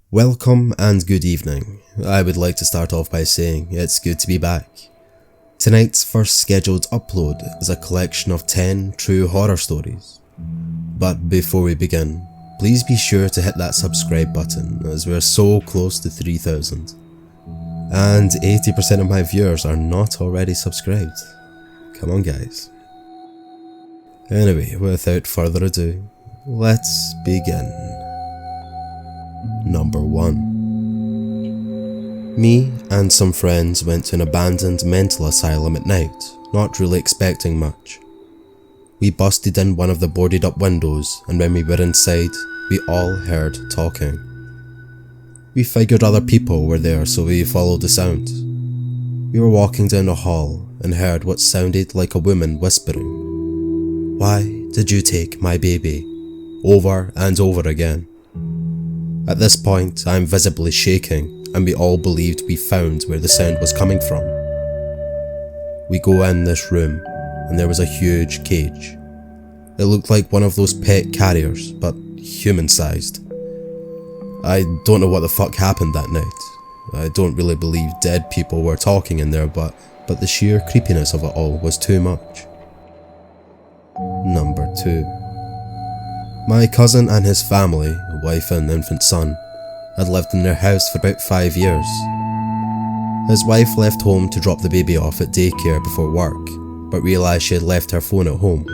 Welcome and good evening. I would like to start off by saying it's good to be back. Tonight's first scheduled upload is a collection of 10 true horror stories. But before we begin, please be sure to hit that subscribe button as we're so close to 3,000. And 80% of my viewers are not already subscribed. Come on guys. Anyway, without further ado, let's begin. Number 1. Me and some friends went to an abandoned mental asylum at night, not really expecting much. We busted in one of the boarded up windows, and when we were inside, we all heard talking. We figured other people were there, so we followed the sound. We were walking down the hall and heard what sounded like a woman whispering, "Why did you take my baby?" over and over again. At this point, I am visibly shaking, and we all believed we found where the sound was coming from. We go in this room, and there was a huge cage. It looked like one of those pet carriers, but human-sized. I don't know what the fuck happened that night. I don't really believe dead people were talking in there, but the sheer creepiness of it all was too much. Number 2. My cousin and his family, wife and infant son, had lived in their house for about 5 years. His wife left home to drop the baby off at daycare before work, but realised she had left her phone at home.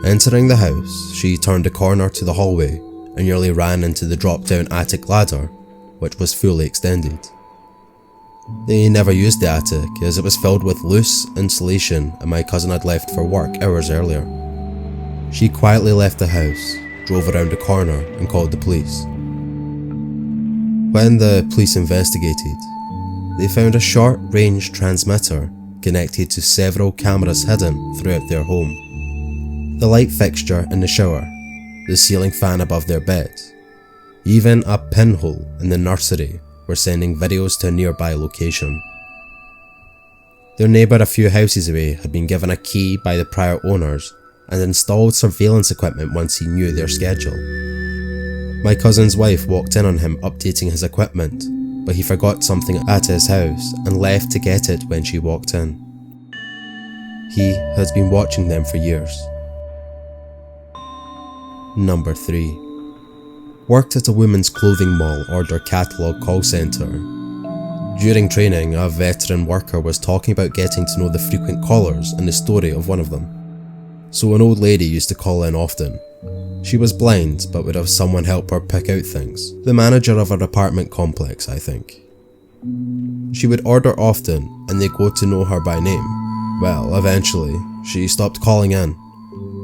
Entering the house, she turned a corner to the hallway and nearly ran into the drop-down attic ladder, which was fully extended. They never used the attic as it was filled with loose insulation and my cousin had left for work hours earlier. She quietly left the house, drove around the corner and called the police. When the police investigated, they found a short-range transmitter connected to several cameras hidden throughout their home. The light fixture in the shower, the ceiling fan above their bed, even a pinhole in the nursery were sending videos to a nearby location. Their neighbour a few houses away had been given a key by the prior owners and installed surveillance equipment once he knew their schedule. My cousin's wife walked in on him updating his equipment, but he forgot something at his house and left to get it when she walked in. He has been watching them for years. Number 3. Worked at a women's clothing mall order catalogue call centre. During training, a veteran worker was talking about getting to know the frequent callers and the story of one of them. So an old lady used to call in often. She was blind but would have someone help her pick out things. The manager of her apartment complex, I think. She would order often and they got to know her by name. Well, eventually, she stopped calling in.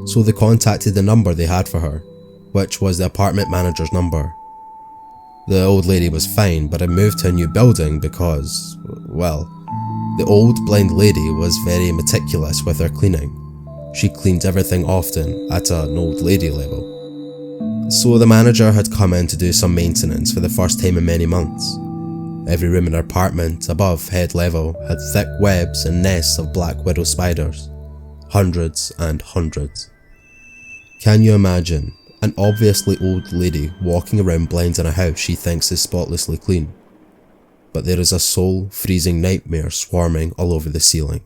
So they contacted the number they had for her, which was the apartment manager's number. The old lady was fine but had moved to a new building because, well, the old blind lady was very meticulous with her cleaning. She cleaned everything often at an old lady level. So the manager had come in to do some maintenance for the first time in many months. Every room in her apartment, above head level, had thick webs and nests of black widow spiders. Hundreds and hundreds. Can you imagine an obviously old lady walking around blind in a house she thinks is spotlessly clean? But there is a soul-freezing nightmare swarming all over the ceiling.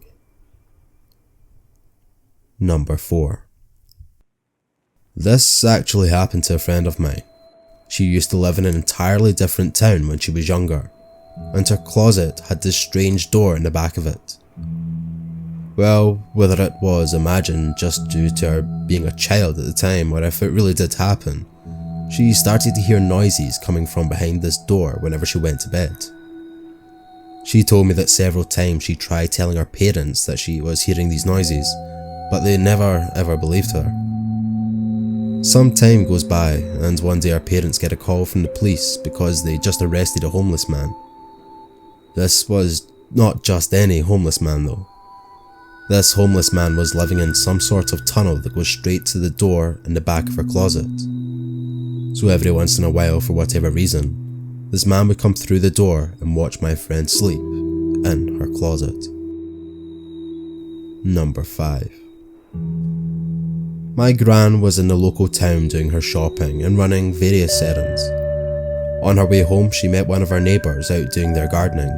Number 4. This actually happened to a friend of mine. She used to live in an entirely different town when she was younger, and her closet had this strange door in the back of it. Well, whether it was imagined just due to her being a child at the time or if it really did happen, she started to hear noises coming from behind this door whenever she went to bed. She told me that several times she tried telling her parents that she was hearing these noises, but they never ever believed her. Some time goes by and one day our parents get a call from the police because they just arrested a homeless man. This was not just any homeless man though. This homeless man was living in some sort of tunnel that goes straight to the door in the back of her closet. So every once in a while, for whatever reason, this man would come through the door and watch my friend sleep in her closet. Number 5. My gran was in the local town doing her shopping and running various errands. On her way home, she met one of her neighbours out doing their gardening.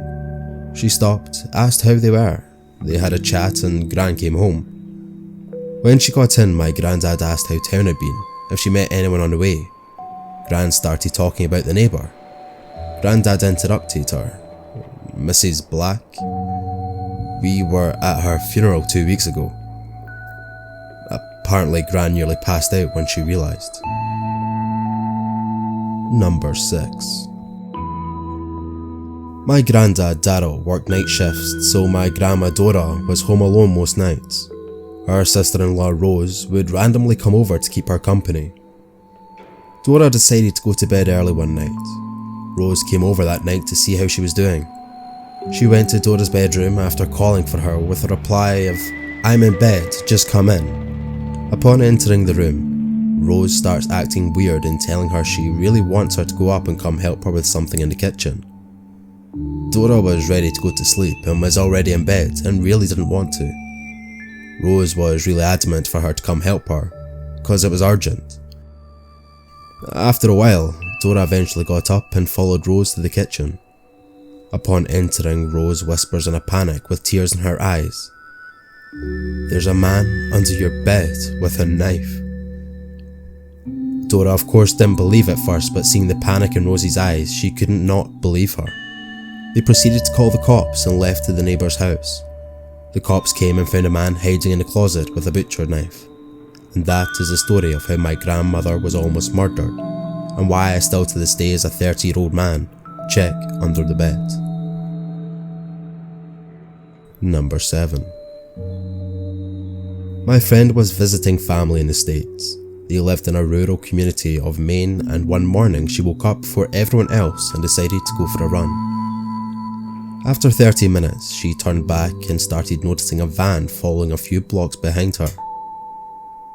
She stopped, asked how they were. They had a chat and Gran came home. When she got in, my granddad asked how town had been, if she met anyone on the way. Gran started talking about the neighbour. Grandad interrupted her. Mrs. Black? We were at her funeral 2 weeks ago. Apparently Gran nearly passed out when she realised. Number 6. My granddad Darryl worked night shifts, so my grandma Dora was home alone most nights. Her sister-in-law Rose would randomly come over to keep her company. Dora decided to go to bed early one night. Rose came over that night to see how she was doing. She went to Dora's bedroom after calling for her with a reply of, "I'm in bed, just come in." Upon entering the room, Rose starts acting weird and telling her she really wants her to go up and come help her with something in the kitchen. Dora was ready to go to sleep and was already in bed and really didn't want to. Rose was really adamant for her to come help her, cause it was urgent. After a while, Dora eventually got up and followed Rose to the kitchen. Upon entering, Rose whispers in a panic with tears in her eyes, "There's a man under your bed with a knife." Dora of course didn't believe at first, but seeing the panic in Rose's eyes, she couldn't not believe her. They proceeded to call the cops and left to the neighbour's house. The cops came and found a man hiding in the closet with a butcher knife. And that is the story of how my grandmother was almost murdered, and why I still to this day as a 30-year-old man check under the bed. Number 7. My friend was visiting family in the States. They lived in a rural community of Maine, and one morning she woke up before everyone else and decided to go for a run. After 30 minutes, she turned back and started noticing a van following a few blocks behind her.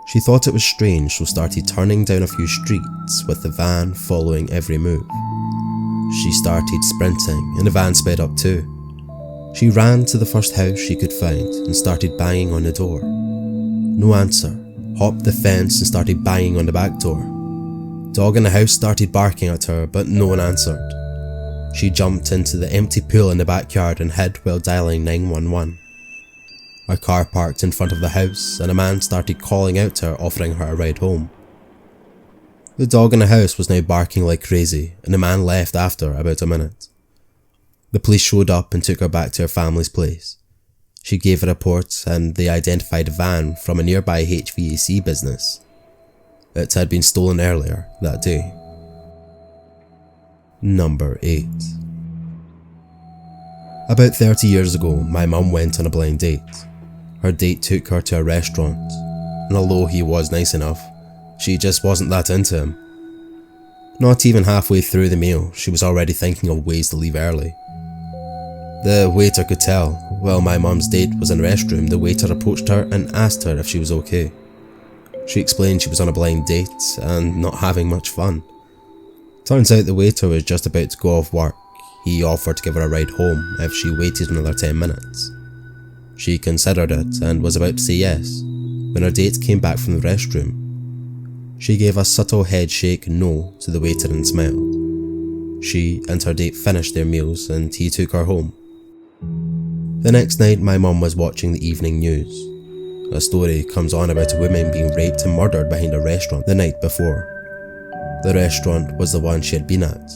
She thought it was strange, so started turning down a few streets with the van following every move. She started sprinting and the van sped up too. She ran to the first house she could find and started banging on the door. No answer. Hopped the fence and started banging on the back door. Dog in the house started barking at her, but no one answered. She jumped into the empty pool in the backyard and hid while dialing 911. Her car parked in front of the house and a man started calling out to her, offering her a ride home. The dog in the house was now barking like crazy and the man left after about a minute. The police showed up and took her back to her family's place. She gave a report and they identified a van from a nearby HVAC business. It had been stolen earlier that day. Number 8. About 30 years ago, my mum went on a blind date. Her date took her to a restaurant, and although he was nice enough, she just wasn't that into him. Not even halfway through the meal, she was already thinking of ways to leave early. The waiter could tell. While my mum's date was in the restroom, the waiter approached her and asked her if she was okay. She explained she was on a blind date and not having much fun. Turns out the waiter was just about to go off work. He offered to give her a ride home if she waited another 10 minutes. She considered it and was about to say yes, when her date came back from the restroom. She gave a subtle head shake no to the waiter and smiled. She and her date finished their meals and he took her home. The next night my mum was watching the evening news. A story comes on about a woman being raped and murdered behind a restaurant the night before. The restaurant was the one she had been at.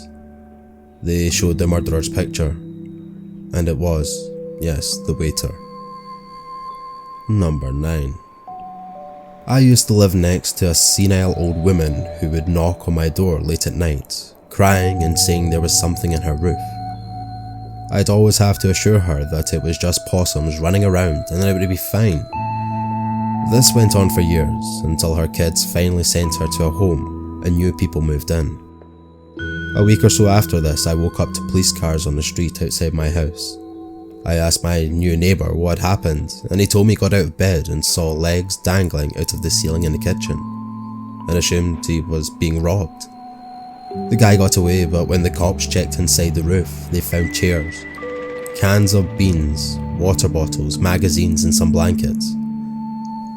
They showed the murderer's picture, and it was, yes, the waiter. Number 9. I used to live next to a senile old woman who would knock on my door late at night, crying and saying there was something in her roof. I'd always have to assure her that it was just possums running around and that it would be fine. This went on for years, until her kids finally sent her to a home and new people moved in. A week or so after this, I woke up to police cars on the street outside my house. I asked my new neighbour what had happened, and he told me he got out of bed and saw legs dangling out of the ceiling in the kitchen, and assumed he was being robbed. The guy got away, but when the cops checked inside the roof, they found chairs, cans of beans, water bottles, magazines and some blankets.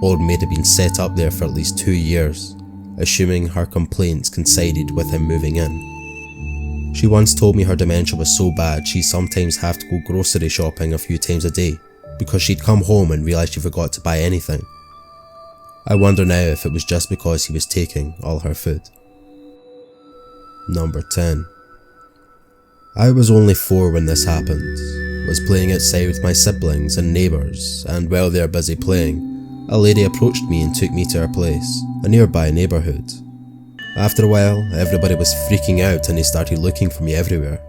Old maid had been set up there for at least 2 years, assuming her complaints coincided with him moving in. She once told me her dementia was so bad she'd sometimes have to go grocery shopping a few times a day because she'd come home and realise she forgot to buy anything. I wonder now if it was just because he was taking all her food. Number 10. I was only 4 when this happened, was playing outside with my siblings and neighbours, and while they were busy playing, a lady approached me and took me to her place, a nearby neighbourhood. After a while, everybody was freaking out and they started looking for me everywhere.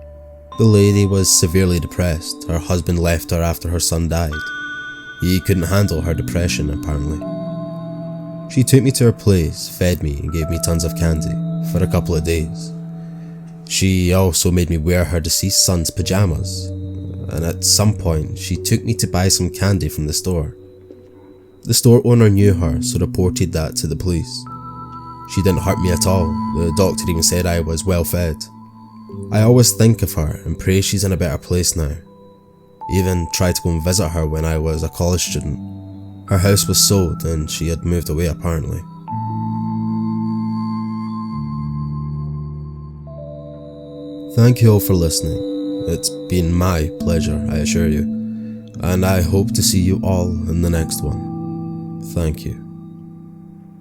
The lady was severely depressed. Her husband left her after her son died. He couldn't handle her depression, apparently. She took me to her place, fed me, and gave me tons of candy for a couple of days. She also made me wear her deceased son's pajamas, and at some point she took me to buy some candy from the store. The store owner knew her, so reported that to the police. She didn't hurt me at all. The doctor even said I was well fed. I always think of her and pray she's in a better place now. Even tried to go and visit her when I was a college student. Her house was sold and she had moved away apparently. Thank you all for listening. It's been my pleasure, I assure you, and I hope to see you all in the next one. Thank you.